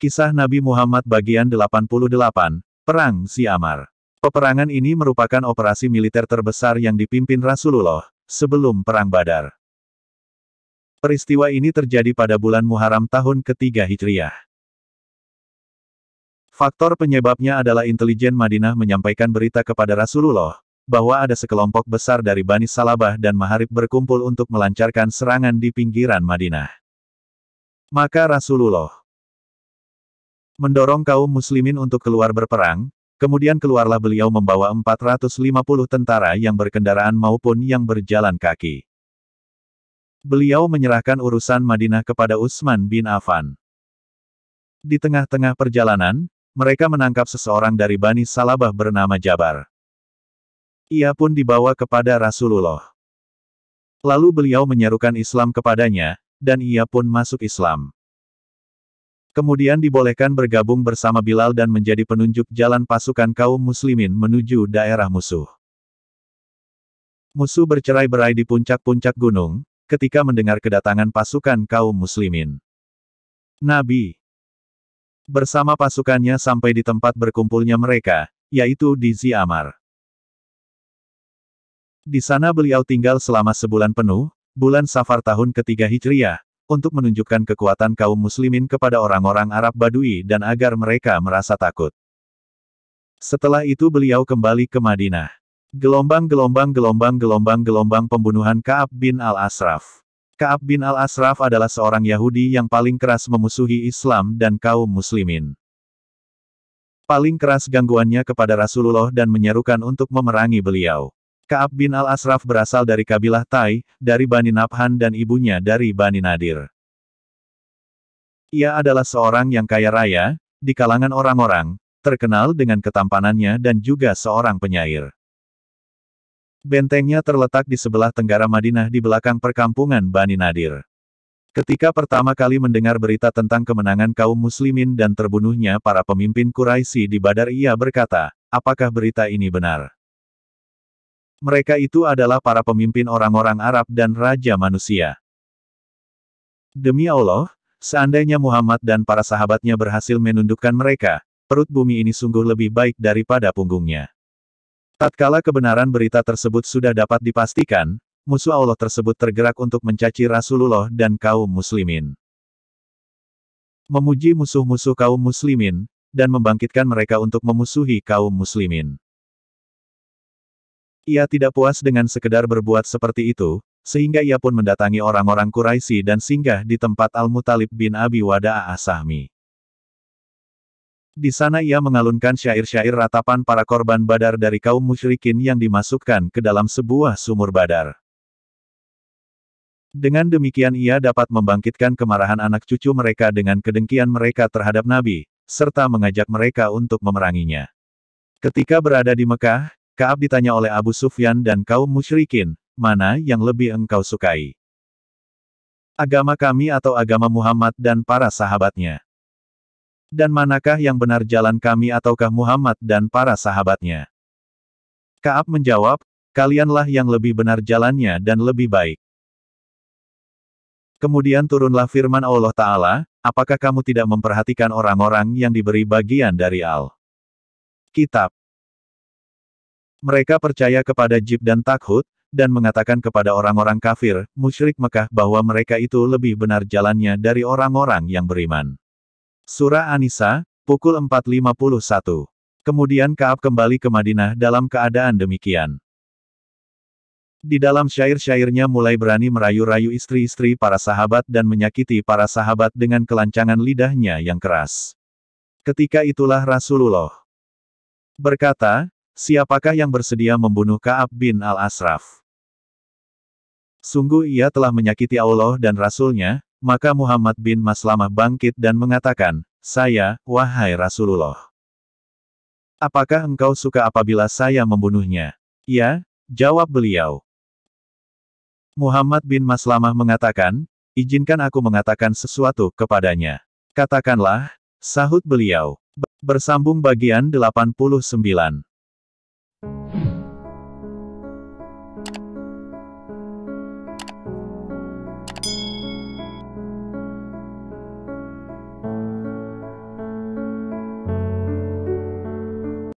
Kisah Nabi Muhammad bagian 88, Perang Zi'amar. Peperangan ini merupakan operasi militer terbesar yang dipimpin Rasulullah, sebelum Perang Badar. Peristiwa ini terjadi pada bulan Muharram tahun ketiga Hijriah. Faktor penyebabnya adalah intelijen Madinah menyampaikan berita kepada Rasulullah, bahwa ada sekelompok besar dari Bani Salabah dan Maharib berkumpul untuk melancarkan serangan di pinggiran Madinah. Maka Rasulullah mendorong kaum muslimin untuk keluar berperang, kemudian keluarlah beliau membawa 450 tentara yang berkendaraan maupun yang berjalan kaki. Beliau menyerahkan urusan Madinah kepada Utsman bin Affan. Di tengah-tengah perjalanan, mereka menangkap seseorang dari Bani Salabah bernama Jabar. Ia pun dibawa kepada Rasulullah. Lalu beliau menyerukan Islam kepadanya, dan ia pun masuk Islam. Kemudian dibolehkan bergabung bersama Bilal dan menjadi penunjuk jalan pasukan kaum muslimin menuju daerah musuh. Musuh bercerai-berai di puncak-puncak gunung, ketika mendengar kedatangan pasukan kaum muslimin. Nabi bersama pasukannya sampai di tempat berkumpulnya mereka, yaitu di Zi'amar. Di sana beliau tinggal selama sebulan penuh, bulan Safar tahun ketiga Hijriah, untuk menunjukkan kekuatan kaum muslimin kepada orang-orang Arab Badui dan agar mereka merasa takut. Setelah itu beliau kembali ke Madinah. Gelombang pembunuhan Ka'ab bin al-Ashraf. Ka'ab bin al-Ashraf adalah seorang Yahudi yang paling keras memusuhi Islam dan kaum muslimin. Paling keras gangguannya kepada Rasulullah dan menyerukan untuk memerangi beliau. Ka'ab bin al-Ashraf berasal dari kabilah Tai, dari Bani Nabhan dan ibunya dari Bani Nadir. Ia adalah seorang yang kaya raya, di kalangan orang-orang, terkenal dengan ketampanannya dan juga seorang penyair. Bentengnya terletak di sebelah tenggara Madinah di belakang perkampungan Bani Nadir. Ketika pertama kali mendengar berita tentang kemenangan kaum muslimin dan terbunuhnya para pemimpin Quraisy di Badar, ia berkata, apakah berita ini benar? Mereka itu adalah para pemimpin orang-orang Arab dan raja manusia. Demi Allah, seandainya Muhammad dan para sahabatnya berhasil menundukkan mereka, perut bumi ini sungguh lebih baik daripada punggungnya. Tatkala kebenaran berita tersebut sudah dapat dipastikan, musuh Allah tersebut tergerak untuk mencaci Rasulullah dan kaum muslimin. Memuji musuh-musuh kaum muslimin, dan membangkitkan mereka untuk memusuhi kaum muslimin. Ia tidak puas dengan sekedar berbuat seperti itu, sehingga ia pun mendatangi orang-orang Quraisy dan singgah di tempat Al-Muttalib bin Abi Wada'a as-Sahmi. Di sana ia mengalunkan syair-syair ratapan para korban Badar dari kaum musyrikin yang dimasukkan ke dalam sebuah sumur Badar. Dengan demikian ia dapat membangkitkan kemarahan anak cucu mereka dengan kedengkian mereka terhadap Nabi, serta mengajak mereka untuk memeranginya. Ketika berada di Mekah, Ka'ab ditanya oleh Abu Sufyan dan kaum musyrikin, mana yang lebih engkau sukai? Agama kami atau agama Muhammad dan para sahabatnya? Dan manakah yang benar, jalan kami ataukah Muhammad dan para sahabatnya? Ka'ab menjawab, kalianlah yang lebih benar jalannya dan lebih baik. Kemudian turunlah firman Allah Ta'ala, apakah kamu tidak memperhatikan orang-orang yang diberi bagian dari Al-Kitab? Mereka percaya kepada Jib dan Takhut, dan mengatakan kepada orang-orang kafir, musyrik Mekah, bahwa mereka itu lebih benar jalannya dari orang-orang yang beriman. Surah An-Nisa, pukul 4.51. Kemudian Ka'ab kembali ke Madinah dalam keadaan demikian. Di dalam syair-syairnya mulai berani merayu-rayu istri-istri para sahabat dan menyakiti para sahabat dengan kelancangan lidahnya yang keras. Ketika itulah Rasulullah berkata, siapakah yang bersedia membunuh Ka'ab bin al-Ashraf? Sungguh ia telah menyakiti Allah dan Rasul-Nya. Maka Muhammad bin Maslamah bangkit dan mengatakan, saya, wahai Rasulullah. Apakah engkau suka apabila saya membunuhnya? Ya, jawab beliau. Muhammad bin Maslamah mengatakan, izinkan aku mengatakan sesuatu kepadanya. Katakanlah, sahut beliau. Bersambung bagian 89.